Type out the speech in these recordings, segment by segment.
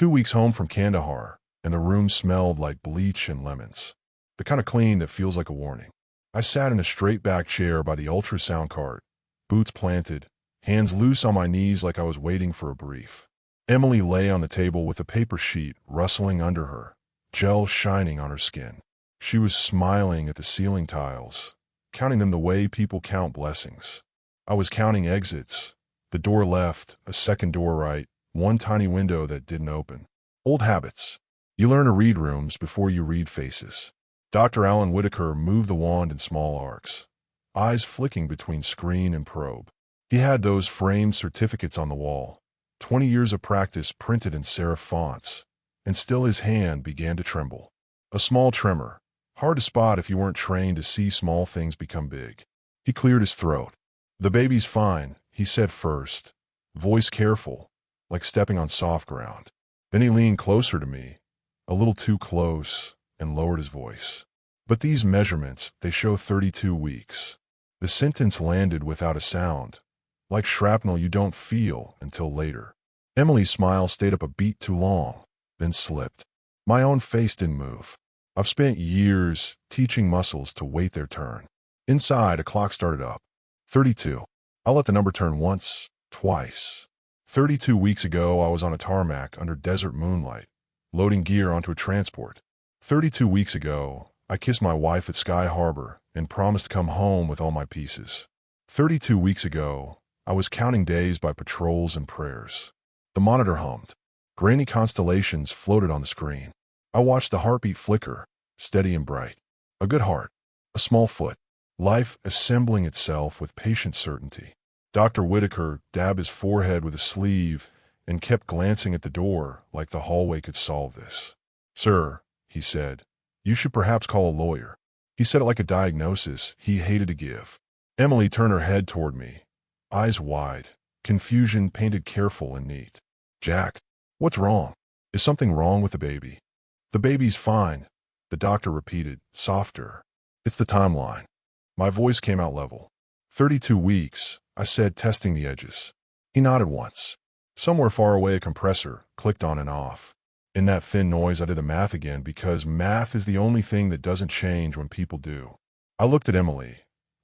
2 weeks home from Kandahar, and the room smelled like bleach and lemons. The kind of clean that feels like a warning. I sat in a straight-back chair by the ultrasound cart, boots planted, hands loose on my knees like I was waiting for a brief. Emily lay on the table with a paper sheet rustling under her, gel shining on her skin. She was smiling at the ceiling tiles, counting them the way people count blessings. I was counting exits, the door left, a second door right, one tiny window that didn't open. Old habits. You learn to read rooms before you read faces. Dr. Alan Whitaker moved the wand in small arcs, eyes flicking between screen and probe. He had those framed certificates on the wall, 20 years of practice printed in serif fonts, and still his hand began to tremble. A small tremor, hard to spot if you weren't trained to see small things become big. He cleared his throat. "The baby's fine," he said first, voice careful, like stepping on soft ground. Then he leaned closer to me, a little too close, and lowered his voice. "But these measurements, they show 32 weeks. The sentence landed without a sound, like shrapnel you don't feel until later. Emily's smile stayed up a beat too long, then slipped. My own face didn't move. I've spent years teaching muscles to wait their turn. Inside, a clock started up. 32. I'll let the number turn once, twice. 32 weeks ago, I was on a tarmac under desert moonlight, loading gear onto a transport. 32 weeks ago, I kissed my wife at Sky Harbor and promised to come home with all my pieces. 32 weeks ago, I was counting days by patrols and prayers. The monitor hummed. Grainy constellations floated on the screen. I watched the heartbeat flicker, steady and bright. A good heart, a small foot, life assembling itself with patient certainty. Dr. Whitaker dabbed his forehead with a sleeve and kept glancing at the door like the hallway could solve this. "Sir," he said, "you should perhaps call a lawyer." He said it like a diagnosis he hated to give. Emily turned her head toward me, eyes wide, confusion painted careful and neat. "Jack, what's wrong? Is something wrong with the baby?" "The baby's fine," the doctor repeated, softer. "It's the timeline." My voice came out level. 32 weeks, I said, testing the edges. He nodded once. Somewhere far away, a compressor clicked on and off. In that thin noise, I did the math again, because math is the only thing that doesn't change when people do. I looked at Emily,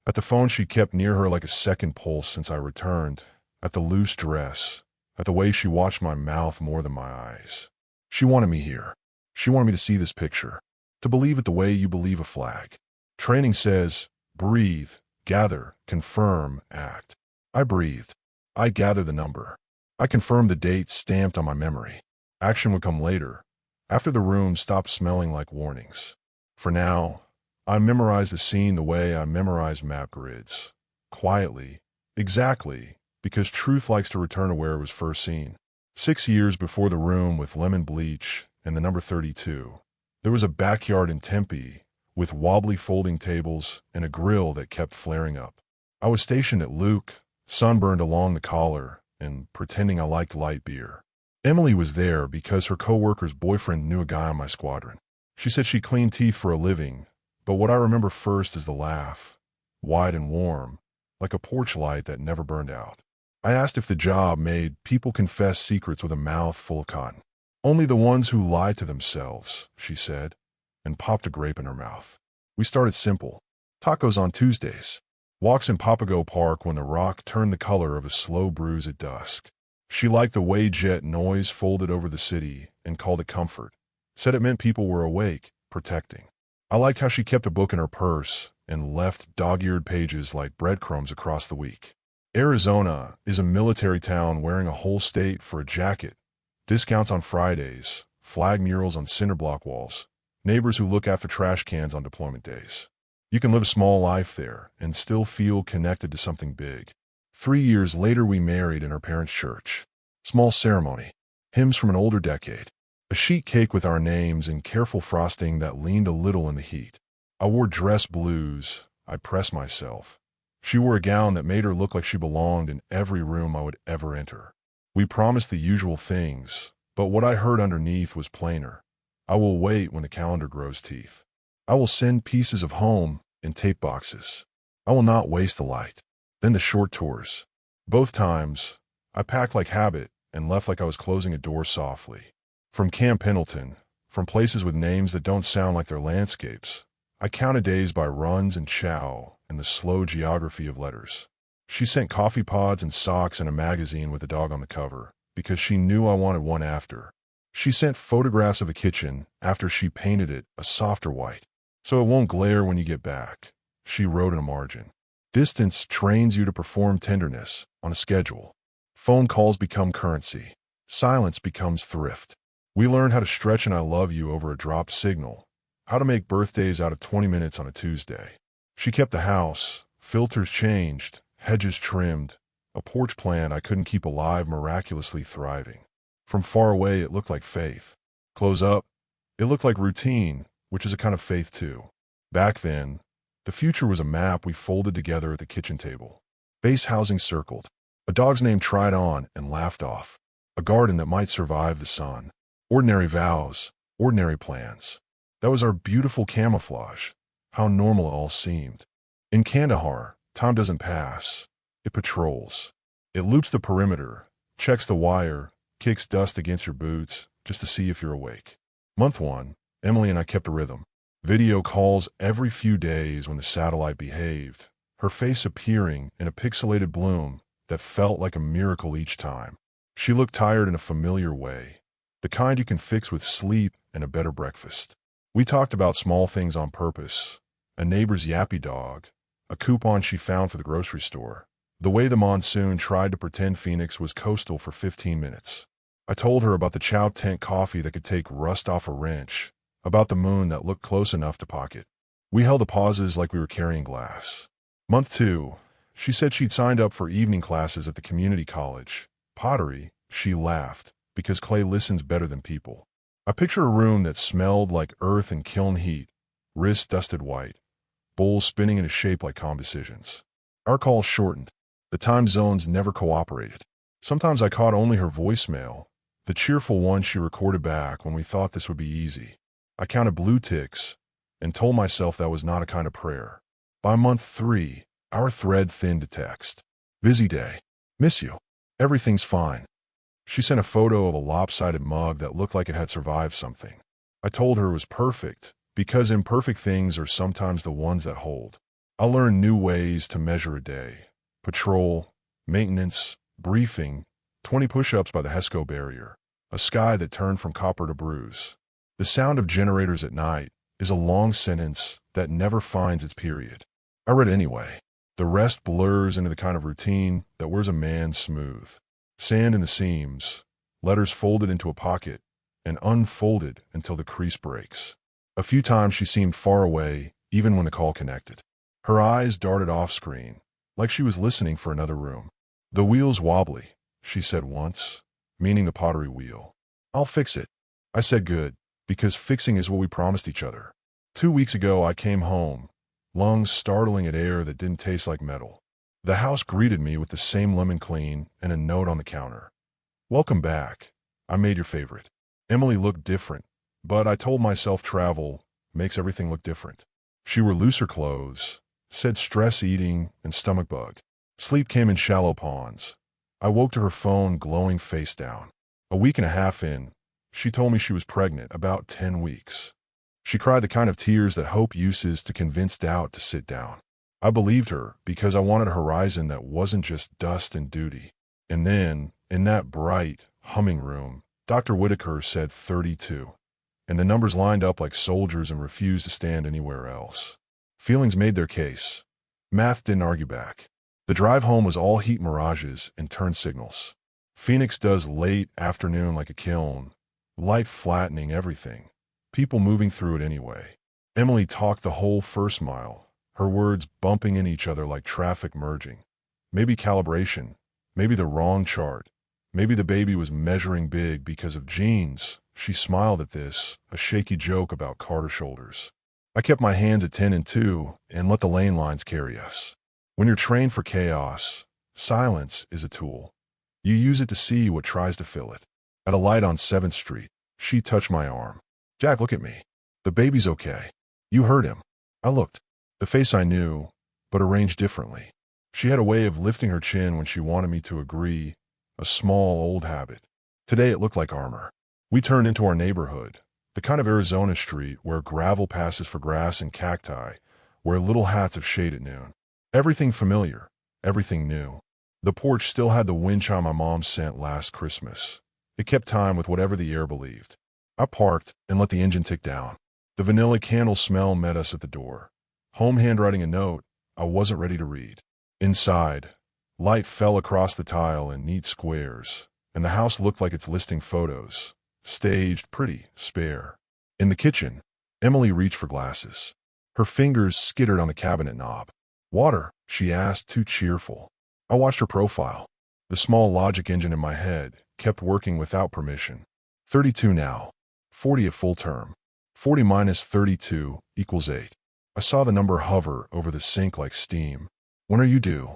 at the phone she kept near her like a second pulse since I returned, at the loose dress, at the way she watched my mouth more than my eyes. She wanted me here. She wanted me to see this picture, to believe it the way you believe a flag. Training says, breathe, gather, confirm, act. I breathed. I gathered the number. I confirmed the date stamped on my memory. Action would come later, after the room stopped smelling like warnings. For now, I memorized the scene the way I memorize map grids. Quietly, exactly, because truth likes to return to where it was first seen. 6 years before the room with lemon bleach and the number 32, there was a backyard in Tempe with wobbly folding tables and a grill that kept flaring up. I was stationed at Luke, sunburned along the collar and pretending I liked light beer. Emily was there because her coworker's boyfriend knew a guy on my squadron. She said she cleaned teeth for a living, but what I remember first is the laugh, wide and warm, like a porch light that never burned out. I asked if the job made people confess secrets with a mouth full of cotton. "Only the ones who lie to themselves," she said, and popped a grape in her mouth. We started simple. Tacos on Tuesdays. Walks in Papago Park when the rock turned the color of a slow bruise at dusk. She liked the way jet noise folded over the city and called it comfort. Said it meant people were awake, protecting. I liked how she kept a book in her purse and left dog-eared pages like breadcrumbs across the week. Arizona is a military town wearing a whole state for a jacket. Discounts on Fridays, flag murals on cinder block walls, neighbors who look after trash cans on deployment days. You can live a small life there and still feel connected to something big. 3 years later, we married in our parents' church. Small ceremony. Hymns from an older decade. A sheet cake with our names and careful frosting that leaned a little in the heat. I wore dress blues. I pressed myself. She wore a gown that made her look like she belonged in every room I would ever enter. We promised the usual things, but what I heard underneath was plainer. I will wait when the calendar grows teeth. I will send pieces of home in tape boxes. I will not waste the light. Then the short tours. Both times, I packed like habit and left like I was closing a door softly. From Camp Pendleton, from places with names that don't sound like their landscapes. I counted days by runs and chow and the slow geography of letters. She sent coffee pods and socks and a magazine with a dog on the cover, because she knew I wanted one after. She sent photographs of the kitchen after she painted it a softer white, so it won't glare when you get back. She wrote in a margin. Distance trains you to perform tenderness on a schedule. Phone calls become currency. Silence becomes thrift. We learned how to stretch an I love you over a dropped signal, how to make birthdays out of 20 minutes on a Tuesday. She kept the house, filters changed, hedges trimmed, a porch plant I couldn't keep alive miraculously thriving. From far away it looked like faith. Close up, it looked like routine, which is a kind of faith too. Back then, the future was a map we folded together at the kitchen table. Base housing circled, a dog's name tried on and laughed off, a garden that might survive the sun. Ordinary vows, ordinary plans. That was our beautiful camouflage, how normal it all seemed. In Kandahar, time doesn't pass, it patrols. It loops the perimeter, checks the wire, kicks dust against your boots just to see if you're awake. Month 1, Emily and I kept a rhythm. Video calls every few days when the satellite behaved, her face appearing in a pixelated bloom that felt like a miracle each time. She looked tired in a familiar way, the kind you can fix with sleep and a better breakfast. We talked about small things on purpose, a neighbor's yappy dog, a coupon she found for the grocery store, the way the monsoon tried to pretend Phoenix was coastal for 15 minutes. I told her about the chow tent coffee that could take rust off a wrench, about the moon that looked close enough to pocket. We held the pauses like we were carrying glass. Month 2, she said she'd signed up for evening classes at the community college. Pottery, she laughed, because clay listens better than people. I picture a room that smelled like earth and kiln heat, wrists dusted white, bowls spinning in a shape like calm decisions. Our calls shortened. The time zones never cooperated. Sometimes I caught only her voicemail, the cheerful one she recorded back when we thought this would be easy. I counted blue ticks and told myself that was not a kind of prayer. By month 3, our thread thinned to text. Busy day. Miss you. Everything's fine. She sent a photo of a lopsided mug that looked like it had survived something. I told her it was perfect, because imperfect things are sometimes the ones that hold. I learned new ways to measure a day. Patrol, maintenance, briefing, 20 push-ups by the HESCO barrier, a sky that turned from copper to bruise. The sound of generators at night is a long sentence that never finds its period. I read anyway. The rest blurs into the kind of routine that wears a man smooth. Sand in the seams, letters folded into a pocket, and unfolded until the crease breaks. A few times she seemed far away, even when the call connected. Her eyes darted off-screen, like she was listening for another room. The wheel's wobbly, she said once, meaning the pottery wheel. I'll fix it. I said good, because fixing is what we promised each other. 2 weeks ago I came home, lungs startling at air that didn't taste like metal. The house greeted me with the same lemon clean and a note on the counter. Welcome back. I made your favorite. Emily looked different, but I told myself travel makes everything look different. She wore looser clothes, said stress eating and stomach bug. Sleep came in shallow ponds. I woke to her phone glowing face down. A week and a half in, she told me she was pregnant, about 10 weeks. She cried the kind of tears that hope uses to convince doubt to sit down. I believed her because I wanted a horizon that wasn't just dust and duty. And then, in that bright, humming room, Dr. Whitaker said 32. And the numbers lined up like soldiers and refused to stand anywhere else. Feelings made their case. Math didn't argue back. The drive home was all heat mirages and turn signals. Phoenix does late afternoon like a kiln, light flattening everything. People moving through it anyway. Emily talked the whole first mile, her words bumping in each other like traffic merging. Maybe calibration, maybe the wrong chart, maybe the baby was measuring big because of genes. She smiled at this, a shaky joke about Carter shoulders. I kept my hands at 10 and 2 and let the lane lines carry us. When you're trained for chaos, silence is a tool. You use it to see what tries to fill it. At a light on 7th Street, she touched my arm. Jack, look at me. The baby's okay. You heard him. I looked. The face I knew, but arranged differently. She had a way of lifting her chin when she wanted me to agree, a small old habit. Today it looked like armor. We turned into our neighborhood, the kind of Arizona street where gravel passes for grass and cacti, where little hats of shade at noon. Everything familiar, everything new. The porch still had the wind chime my mom sent last Christmas. It kept time with whatever the air believed. I parked and let the engine tick down. The vanilla candle smell met us at the door. Home handwriting a note I wasn't ready to read. Inside, light fell across the tile in neat squares, and the house looked like it's listing photos. Staged, pretty, spare. In the kitchen, Emily reached for glasses. Her fingers skittered on the cabinet knob. "Water?" she asked, too cheerful. I watched her profile. The small logic engine in my head kept working without permission. 32 now. 40 at full term. 40 minus 32 equals 8. I saw the number hover over the sink like steam. "When are you due?"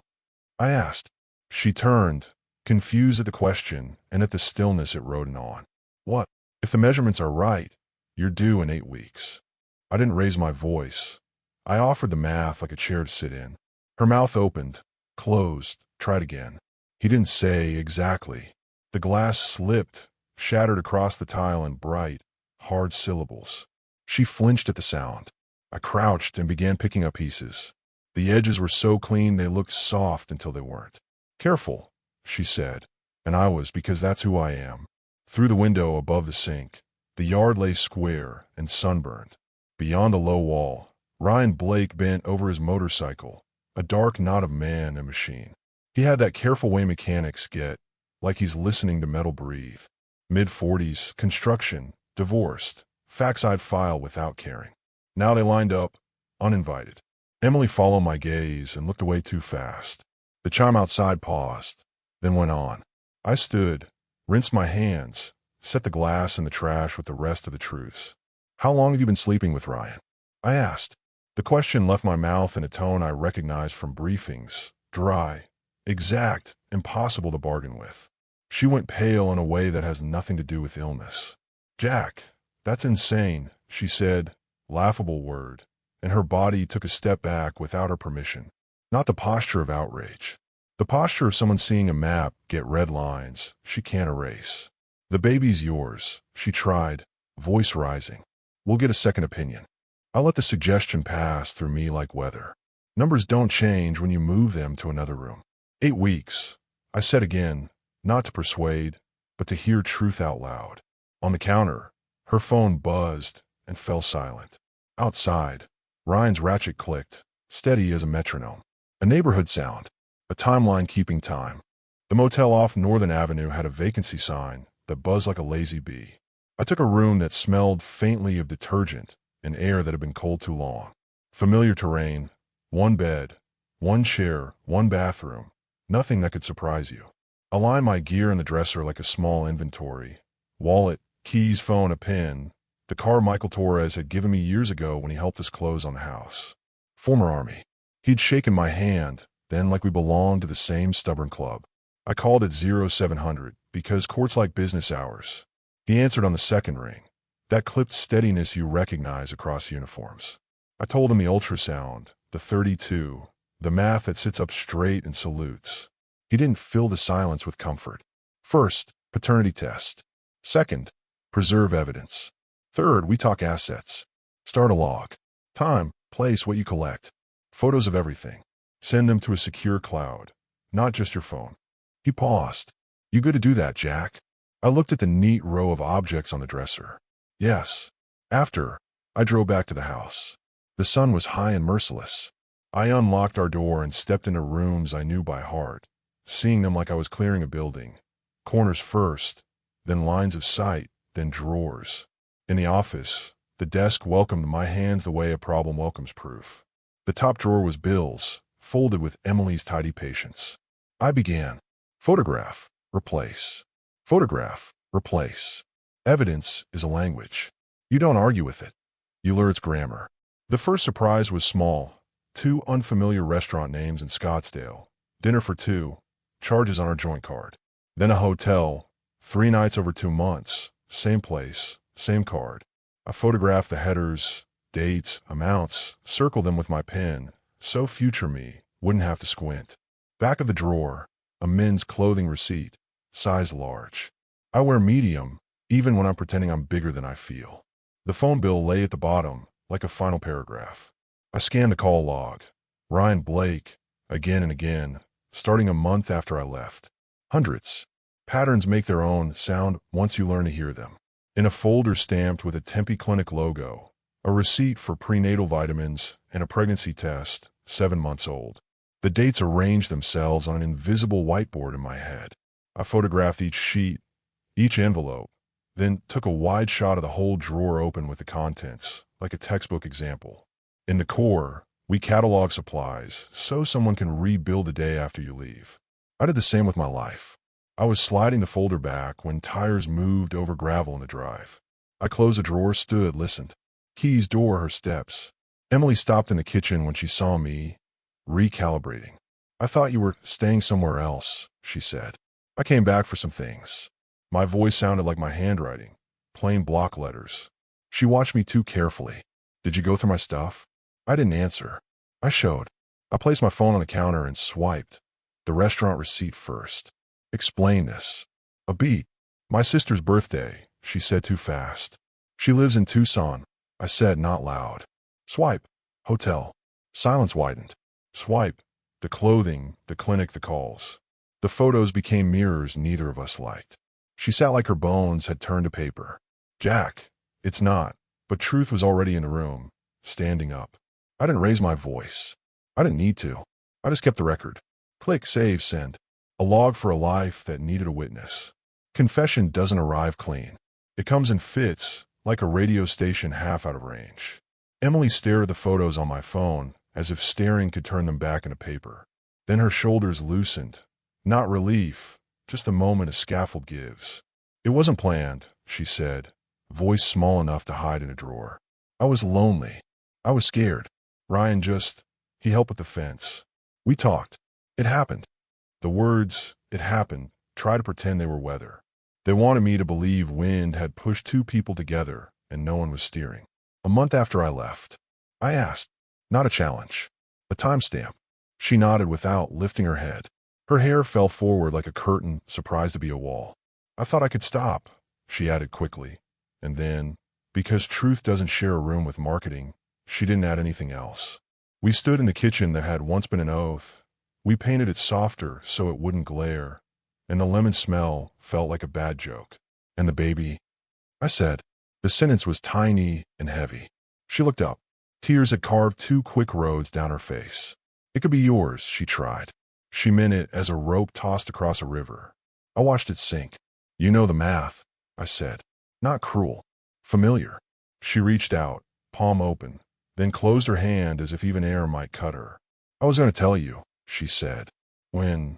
I asked. She turned, confused at the question and at the stillness it rodent on. "What? If the measurements are right, you're due in 8 weeks. I didn't raise my voice. I offered the math like a chair to sit in. Her mouth opened, closed, tried again. He didn't say exactly. The glass slipped, shattered across the tile in bright, hard syllables. She flinched at the sound. I crouched and began picking up pieces. The edges were so clean they looked soft until they weren't. "Careful," she said, and I was, because that's who I am. Through the window above the sink, the yard lay square and sunburned. Beyond the low wall, Ryan Blake bent over his motorcycle, a dark knot of man and machine. He had that careful way mechanics get, like he's listening to metal breathe. Mid-40s, construction, divorced, facts I'd file without caring. Now they lined up, uninvited. Emily followed my gaze and looked away too fast. The chime outside paused, then went on. I stood, rinsed my hands, set the glass in the trash with the rest of the truths. "How long have you been sleeping with Ryan?" I asked. The question left my mouth in a tone I recognized from briefings, dry, exact, impossible to bargain with. She went pale in a way that has nothing to do with illness. "Jack, that's insane," she said, laughable word, and her body took a step back without her permission. Not the posture of outrage. The posture of someone seeing a map get red lines she can't erase. "The baby's yours," she tried, voice rising. "We'll get a second opinion." I let the suggestion pass through me like weather. Numbers don't change when you move them to another room. 8 weeks, I said again, not to persuade, but to hear truth out loud. On the counter, her phone buzzed and fell silent. Outside, Ryan's ratchet clicked, steady as a metronome. A neighborhood sound, a timeline keeping time. The motel off Northern Avenue had a vacancy sign that buzzed like a lazy bee. I took a room that smelled faintly of detergent and air that had been cold too long. Familiar terrain, 1 bed, 1 chair, 1 bathroom, nothing that could surprise you. I lined my gear in the dresser like a small inventory. Wallet, keys, phone, a pen. The car Michael Torres had given me years ago when he helped us close on the house. Former Army. He'd shaken my hand, then like we belonged to the same stubborn club. I called it 0700 because courts like business hours. He answered on the second ring. That clipped steadiness you recognize across uniforms. I told him the ultrasound, the 32, the math that sits up straight and salutes. He didn't fill the silence with comfort. First, paternity test. Second, preserve evidence. Third, we talk assets. Start a log. Time, place, what you collect. Photos of everything. Send them to a secure cloud, not just your phone. He paused. "You good to do that, Jack?" I looked at the neat row of objects on the dresser. Yes. After, I drove back to the house. The sun was high and merciless. I unlocked our door and stepped into rooms I knew by heart, seeing them like I was clearing a building. Corners first, then lines of sight, then drawers. In the office, the desk welcomed my hands the way a problem welcomes proof. The top drawer was bills, folded with Emily's tidy patience. I began. Photograph, replace. Photograph, replace. Evidence is a language. You don't argue with it. You learn its grammar. The first surprise was small. 2 unfamiliar restaurant names in Scottsdale. Dinner for 2. Charges on our joint card. Then a hotel. 3 nights over 2 months. Same place, same card. I photographed the headers, dates, amounts, circled them with my pen, so future me wouldn't have to squint. Back of the drawer, a men's clothing receipt, size large. I wear medium, even when I'm pretending I'm bigger than I feel. The phone bill lay at the bottom, like a final paragraph. I scanned the call log. Ryan Blake, again and again, starting a month after I left. Hundreds. Patterns make their own sound once you learn to hear them. In a folder stamped with a Tempe Clinic logo, a receipt for prenatal vitamins, and a pregnancy test, 7 months old. The dates arranged themselves on an invisible whiteboard in my head. I photographed each sheet, each envelope, then took a wide shot of the whole drawer open with the contents, like a textbook example. In the core, we catalog supplies so someone can rebuild the day after you leave. I did the same with my life. I was sliding the folder back when tires moved over gravel in the drive. I closed the drawer, stood, listened. Keys, door, her steps. Emily stopped in the kitchen when she saw me, recalibrating. "I thought you were staying somewhere else," she said. "I came back for some things." My voice sounded like my handwriting, plain block letters. She watched me too carefully. "Did you go through my stuff?" I didn't answer. I showed. I placed my phone on the counter and swiped. The restaurant receipt first. "Explain this." A beat. "My sister's birthday," she said too fast. "She lives in Tucson," I said not loud. Swipe. Hotel. Silence widened. Swipe. The clothing, the clinic, the calls. The photos became mirrors neither of us liked. She sat like her bones had turned to paper. "Jack, it's not." But truth was already in the room, standing up. I didn't raise my voice. I didn't need to. I just kept the record. Click, save, send. A log for a life that needed a witness. Confession doesn't arrive clean. It comes in fits, like a radio station half out of range. Emily stared at the photos on my phone, as if staring could turn them back into paper. Then her shoulders loosened. Not relief, just the moment a scaffold gives. "It wasn't planned," she said, voice small enough to hide in a drawer. "I was lonely. I was scared. Ryan he helped with the fence. We talked. It happened." The words, "it happened," tried to pretend they were weather. They wanted me to believe wind had pushed two people together and no one was steering. A month after I left, I asked, not a challenge, a timestamp. She nodded without lifting her head. Her hair fell forward like a curtain, surprised to be a wall. "I thought I could stop," she added quickly. And then, because truth doesn't share a room with marketing, she didn't add anything else. We stood in the kitchen that had once been an oath. We painted it softer so it wouldn't glare, and the lemon smell felt like a bad joke. "And the baby?" I said. The sentence was tiny and heavy. She looked up. Tears had carved 2 quick roads down her face. "It could be yours," she tried. She meant it as a rope tossed across a river. I watched it sink. "You know the math," I said. Not cruel. Familiar. She reached out, palm open, then closed her hand as if even air might cut her. "I was going to tell you," she said. "When?"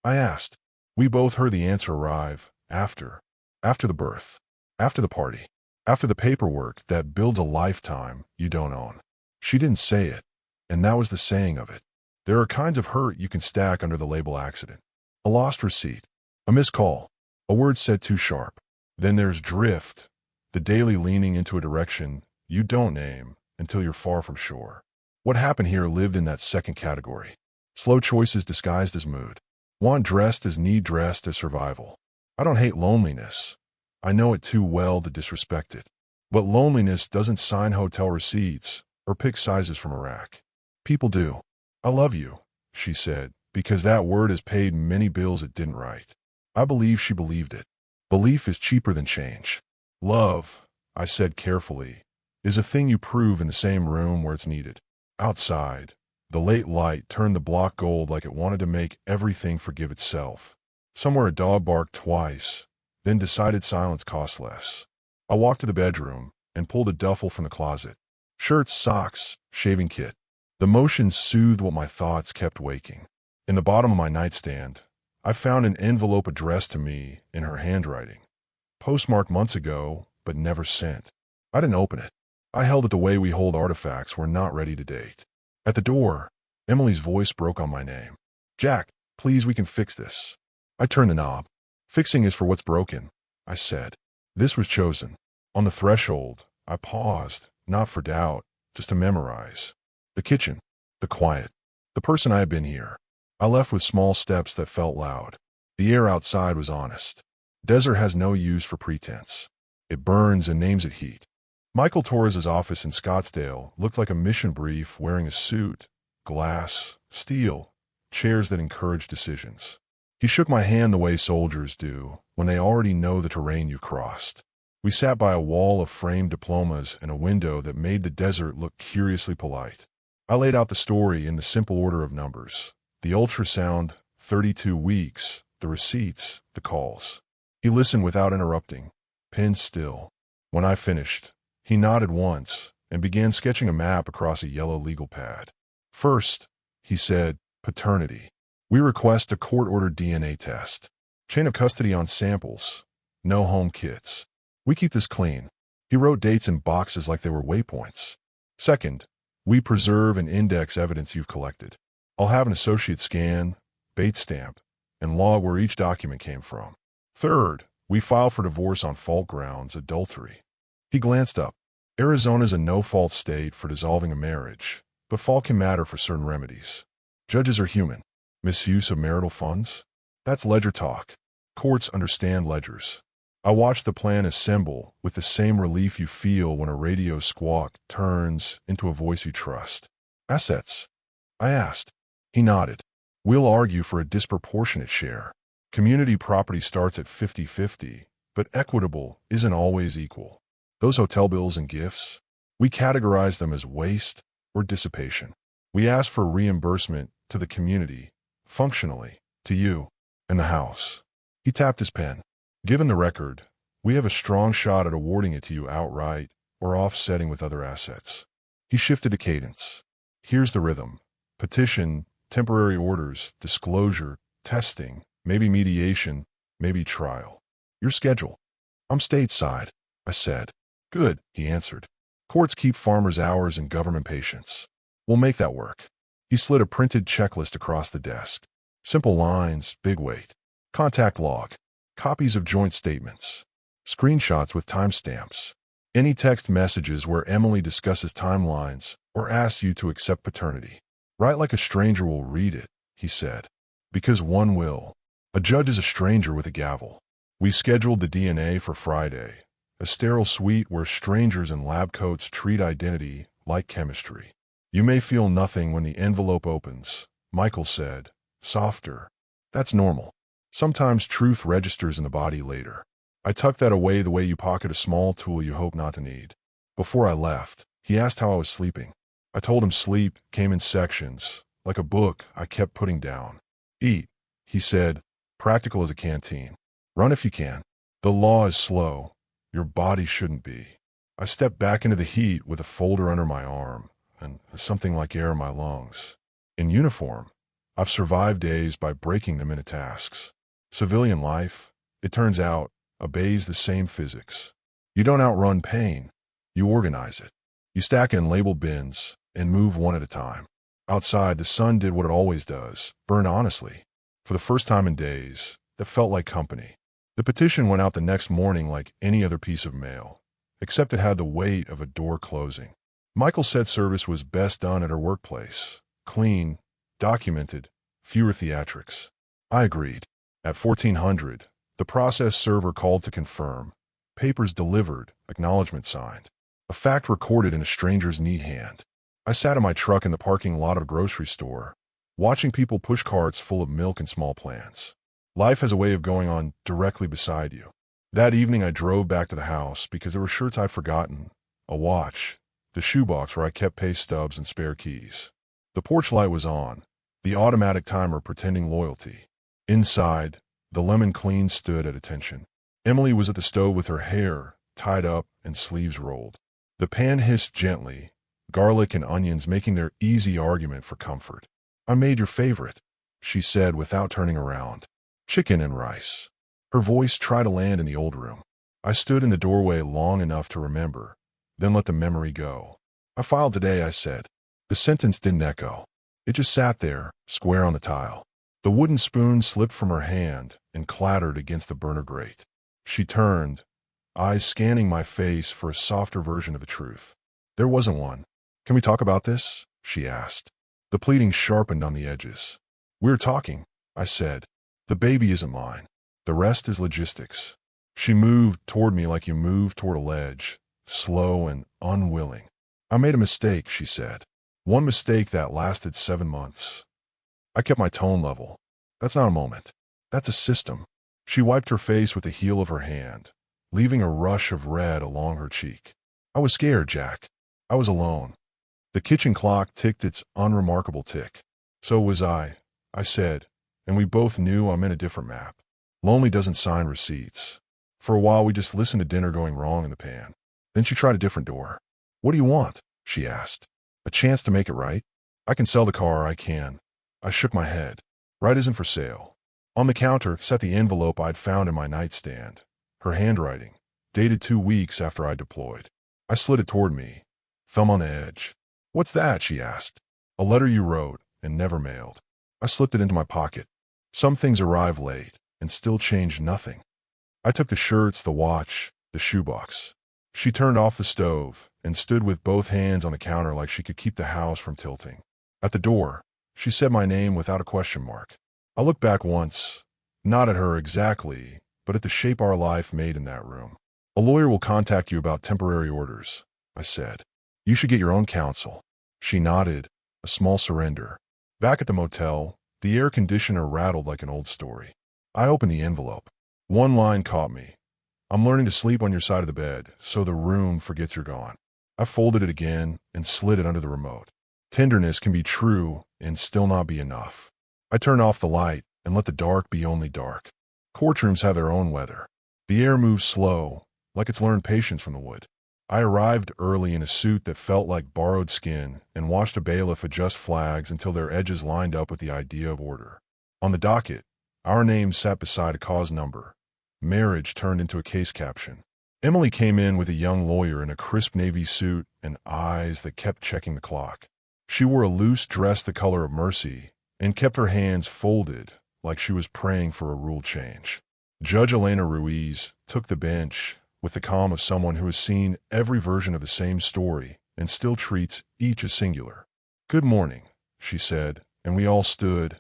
I asked. We both heard the answer arrive. After. After the birth. After the party. After the paperwork that builds a lifetime you don't own. She didn't say it, and that was the saying of it. There are kinds of hurt you can stack under the label accident. A lost receipt. A missed call. A word said too sharp. Then there's drift. The daily leaning into a direction you don't name until you're far from shore. What happened here lived in that second category. Slow choices disguised as mood. Want dressed as need dressed as survival. I don't hate loneliness. I know it too well to disrespect it. But loneliness doesn't sign hotel receipts or pick sizes from a rack. People do. "I love you," she said, because that word has paid many bills it didn't write. I believe she believed it. Belief is cheaper than change. "Love," I said carefully, "is a thing you prove in the same room where it's needed." Outside, the late light turned the block gold like it wanted to make everything forgive itself. Somewhere a dog barked twice, then decided silence cost less. I walked to the bedroom and pulled a duffel from the closet. Shirts, socks, shaving kit. The motion soothed what my thoughts kept waking. In the bottom of my nightstand, I found an envelope addressed to me in her handwriting. Postmarked months ago, but never sent. I didn't open it. I held it the way we hold artifacts we're not ready to date. At the door, Emily's voice broke on my name. "Jack, please, we can fix this." I turned the knob. "Fixing is for what's broken," I said. This was chosen. On the threshold, I paused, not for doubt, just to memorize. The kitchen. The quiet. The person I had been here. I left with small steps that felt loud. The air outside was honest. Desert has no use for pretense. It burns and names it heat. Michael Torres's office in Scottsdale looked like a mission brief wearing a suit, glass, steel, chairs that encourage decisions. He shook my hand the way soldiers do when they already know the terrain you've crossed. We sat by a wall of framed diplomas and a window that made the desert look curiously polite. I laid out the story in the simple order of numbers. The ultrasound, 32 weeks, the receipts, the calls. He listened without interrupting, pinned still. When I finished, he nodded once and began sketching a map across a yellow legal pad. First, he said, paternity. We request a court-ordered DNA test. Chain of custody on samples. No home kits. We keep this clean. He wrote dates in boxes like they were waypoints. Second, we preserve and index evidence you've collected. I'll have an associate scan, Bates stamp, and log where each document came from. Third, we file for divorce on fault grounds, adultery. He glanced up. Arizona's a no-fault state for dissolving a marriage, but fault can matter for certain remedies. Judges are human. Misuse of marital funds? That's ledger talk. Courts understand ledgers. I watched the plan assemble with the same relief you feel when a radio squawk turns into a voice you trust. Assets? I asked. He nodded. We'll argue for a disproportionate share. Community property starts at 50-50, but equitable isn't always equal. Those hotel bills and gifts, we categorize them as waste or dissipation. We ask for reimbursement to the community, functionally, to you, and the house. He tapped his pen. Given the record, we have a strong shot at awarding it to you outright or offsetting with other assets. He shifted to cadence. Here's the rhythm. Petition, temporary orders, disclosure, testing, maybe mediation, maybe trial. Your schedule. I'm stateside, I said. Good, he answered. Courts keep farmers' hours and government patience. We'll make that work. He slid a printed checklist across the desk. Simple lines, big weight. Contact log. Copies of joint statements. Screenshots with timestamps. Any text messages where Emily discusses timelines or asks you to accept paternity. Write like a stranger will read it, he said. Because one will. A judge is a stranger with a gavel. We scheduled the DNA for Friday, a sterile suite where strangers in lab coats treat identity like chemistry. You may feel nothing when the envelope opens, Michael said, softer. That's normal. Sometimes truth registers in the body later. I tucked that away the way you pocket a small tool you hope not to need. Before I left, he asked how I was sleeping. I told him sleep came in sections, like a book I kept putting down. Eat, he said, practical as a canteen. Run if you can. The law is slow. Your body shouldn't be. I stepped back into the heat with a folder under my arm and something like air in my lungs. In uniform, I've survived days by breaking them into tasks. Civilian life, it turns out, obeys the same physics. You don't outrun pain. You organize it. You stack in label bins and move one at a time. Outside, the sun did what it always does, burn honestly. For the first time in days, that felt like company. The petition went out the next morning like any other piece of mail, except it had the weight of a door closing. Michael said service was best done at her workplace. Clean, documented, fewer theatrics. I agreed. At 1400, the process server called to confirm. Papers delivered, acknowledgement signed. A fact recorded in a stranger's neat hand. I sat in my truck in the parking lot of a grocery store, watching people push carts full of milk and small plants. Life has a way of going on directly beside you. That evening I drove back to the house because there were shirts I'd forgotten, a watch, the shoebox where I kept pay stubs and spare keys. The porch light was on, the automatic timer pretending loyalty. Inside, the lemon clean stood at attention. Emily was at the stove with her hair tied up and sleeves rolled. The pan hissed gently, garlic and onions making their easy argument for comfort. I made your favorite, she said without turning around. Chicken and rice. Her voice tried to land in the old room. I stood in the doorway long enough to remember, then let the memory go. I filed today, I said. The sentence didn't echo. It just sat there, square on the tile. The wooden spoon slipped from her hand and clattered against the burner grate. She turned, eyes scanning my face for a softer version of the truth. There wasn't one. Can we talk about this? She asked. The pleading sharpened on the edges. We're talking, I said. The baby isn't mine. The rest is logistics. She moved toward me like you move toward a ledge, slow and unwilling. I made a mistake, she said. One mistake that lasted 7 months. I kept my tone level. That's not a moment. That's a system. She wiped her face with the heel of her hand, leaving a rush of red along her cheek. I was scared, Jack. I was alone. The kitchen clock ticked its unremarkable tick. So was I said, and we both knew I'm in a different map. Lonely doesn't sign receipts. For a while we just listened to dinner going wrong in the pan. Then she tried a different door. What do you want? She asked. A chance to make it right? I can sell the car, I can. I shook my head. Right isn't for sale. On the counter sat the envelope I'd found in my nightstand. Her handwriting, dated 2 weeks after I deployed. I slid it toward me, thumb on the edge. What's that? She asked. A letter you wrote and never mailed. I slipped it into my pocket. Some things arrive late and still change nothing. I took the shirts, the watch, the shoebox. She turned off the stove and stood with both hands on the counter like she could keep the house from tilting. At the door, she said my name without a question mark. I looked back once, not at her exactly, but at the shape our life made in that room. A lawyer will contact you about temporary orders, I said. You should get your own counsel. She nodded, a small surrender. Back at the motel, the air conditioner rattled like an old story. I opened the envelope. One line caught me. I'm learning to sleep on your side of the bed, so the room forgets you're gone. I folded it again and slid it under the remote. Tenderness can be true and still not be enough. I turned off the light and let the dark be only dark. Courtrooms have their own weather. The air moves slow, like it's learned patience from the wood. I arrived early in a suit that felt like borrowed skin and watched a bailiff adjust flags until their edges lined up with the idea of order. On the docket, our names sat beside a cause number. Marriage turned into a case caption. Emily came in with a young lawyer in a crisp navy suit and eyes that kept checking the clock. She wore a loose dress the color of mercy and kept her hands folded like she was praying for a rule change. Judge Elena Ruiz took the bench with the calm of someone who has seen every version of the same story and still treats each as singular. Good morning, she said, and we all stood,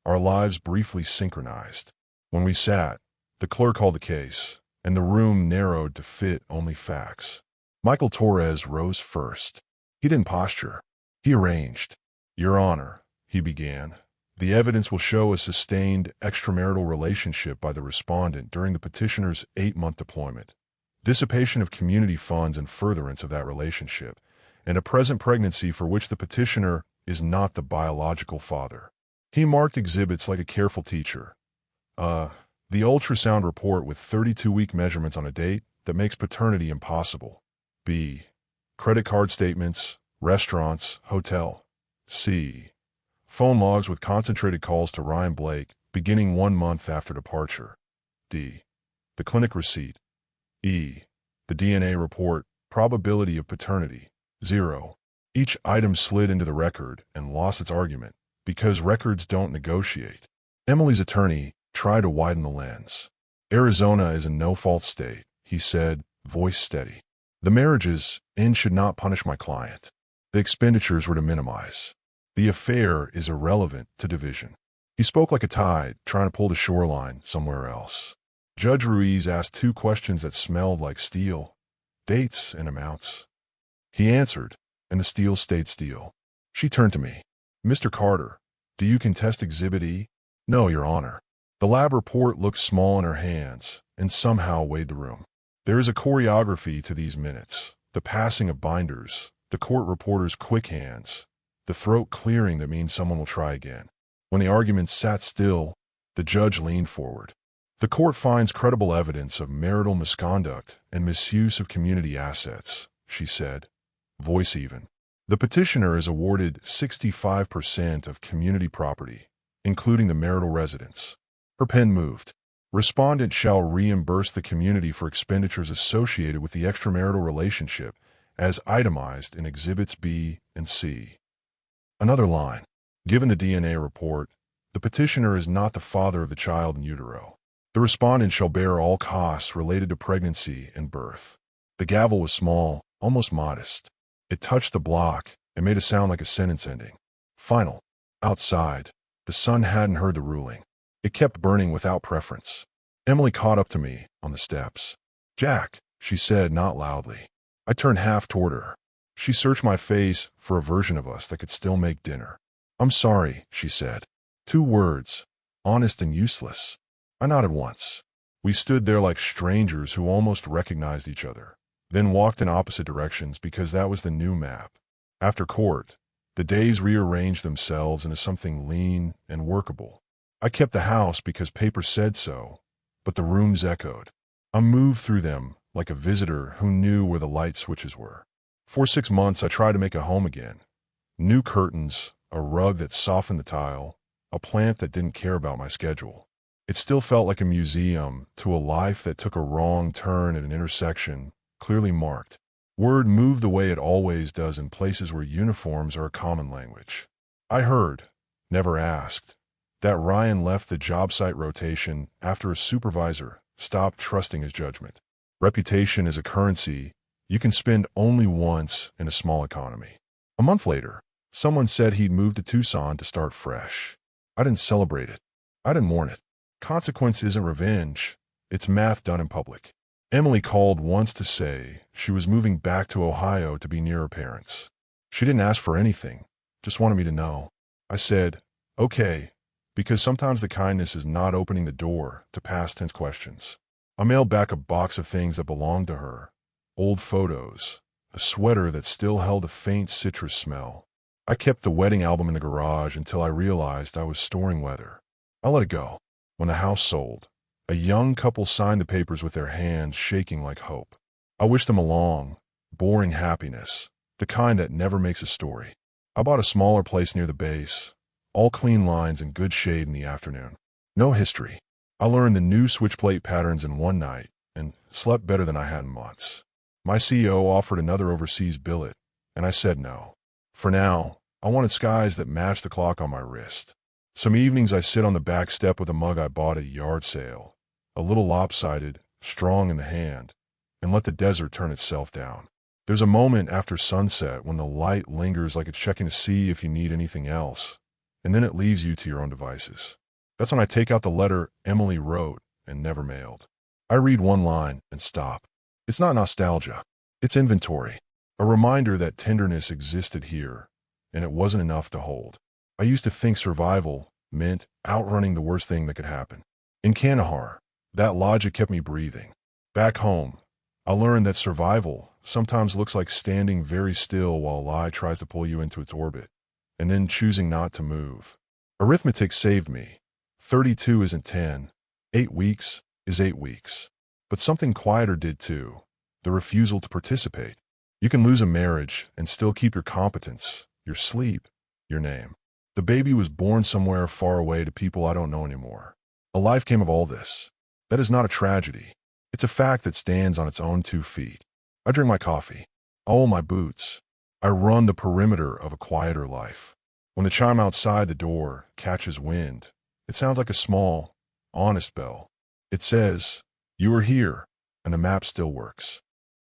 our lives briefly synchronized. When we sat, the clerk called the case, and the room narrowed to fit only facts. Michael Torres rose first. He didn't posture. He arranged. Your Honor, he began, the evidence will show a sustained extramarital relationship by the respondent during the petitioner's 8-month deployment, dissipation of community funds in furtherance of that relationship, and a present pregnancy for which the petitioner is not the biological father. He marked exhibits like a careful teacher. The ultrasound report with 32-week measurements on a date that makes paternity impossible. B. Credit card statements, restaurants, hotel. C. Phone logs with concentrated calls to Ryan Blake beginning 1 month after departure. D. The clinic receipt. E. The DNA report, probability of paternity, 0. Each item slid into the record and lost its argument, because records don't negotiate. Emily's attorney tried to widen the lens. Arizona is a no-fault state, he said, voice steady. The marriage's end should not punish my client. The expenditures were to minimize. The affair is irrelevant to division. He spoke like a tide, trying to pull the shoreline somewhere else. Judge Ruiz asked 2 questions that smelled like steel, dates and amounts. He answered, and the steel stayed steel. She turned to me. Mr. Carter, do you contest Exhibit E? No, Your Honor. The lab report looked small in her hands and somehow weighed the room. There is a choreography to these minutes, the passing of binders, the court reporter's quick hands, the throat clearing that means someone will try again. When the argument sat still, the judge leaned forward. The court finds credible evidence of marital misconduct and misuse of community assets, she said, voice even. The petitioner is awarded 65% of community property, including the marital residence. Her pen moved. Respondent shall reimburse the community for expenditures associated with the extramarital relationship as itemized in Exhibits B and C. Another line. Given the DNA report, the petitioner is not the father of the child in utero. The respondent shall bear all costs related to pregnancy and birth. The gavel was small, almost modest. It touched the block and made a sound like a sentence ending. Final. Outside, the sun hadn't heard the ruling. It kept burning without preference. Emily caught up to me on the steps. "Jack," she said, not loudly. I turned half toward her. She searched my face for a version of us that could still make dinner. "I'm sorry," she said. 2 words, honest and useless. I nodded once. We stood there like strangers who almost recognized each other, then walked in opposite directions because that was the new map. After court, the days rearranged themselves into something lean and workable. I kept the house because paper said so, but the rooms echoed. I moved through them like a visitor who knew where the light switches were. For 6 months, I tried to make a home again. New curtains, a rug that softened the tile, a plant that didn't care about my schedule. It still felt like a museum to a life that took a wrong turn at an intersection, clearly marked. Word moved the way it always does in places where uniforms are a common language. I heard, never asked, that Ryan left the job site rotation after a supervisor stopped trusting his judgment. Reputation is a currency you can spend only once in a small economy. A month later, someone said he'd moved to Tucson to start fresh. I didn't celebrate it. I didn't mourn it. Consequence isn't revenge. It's math done in public. Emily called once to say she was moving back to Ohio to be near her parents. She didn't ask for anything, just wanted me to know. I said, okay, because sometimes the kindness is not opening the door to past tense questions. I mailed back a box of things that belonged to her. Old photos, a sweater that still held a faint citrus smell. I kept the wedding album in the garage until I realized I was storing weather. I let it go. When the house sold, a young couple signed the papers with their hands shaking like hope. I wished them a long, boring happiness, the kind that never makes a story. I bought a smaller place near the base, all clean lines and good shade in the afternoon. No history. I learned the new switchblade patterns in one night and slept better than I had in months. My CEO offered another overseas billet, and I said no. For now, I wanted skies that matched the clock on my wrist. Some evenings I sit on the back step with a mug I bought at a yard sale, a little lopsided, strong in the hand, and let the desert turn itself down. There's a moment after sunset when the light lingers like it's checking to see if you need anything else, and then it leaves you to your own devices. That's when I take out the letter Emily wrote and never mailed. I read one line and stop. It's not nostalgia. It's inventory. A reminder that tenderness existed here, and it wasn't enough to hold. I used to think survival meant outrunning the worst thing that could happen. In Kandahar, that logic kept me breathing. Back home, I learned that survival sometimes looks like standing very still while a lie tries to pull you into its orbit, and then choosing not to move. Arithmetic saved me. 32 isn't 10. 8 weeks is 8 weeks. But something quieter did too. The refusal to participate. You can lose a marriage and still keep your competence, your sleep, your name. The baby was born somewhere far away to people I don't know anymore. A life came of all this. That is not a tragedy. It's a fact that stands on its own 2 feet. I drink my coffee. I oil my boots. I run the perimeter of a quieter life. When the chime outside the door catches wind, it sounds like a small, honest bell. It says, "You are here," and the map still works.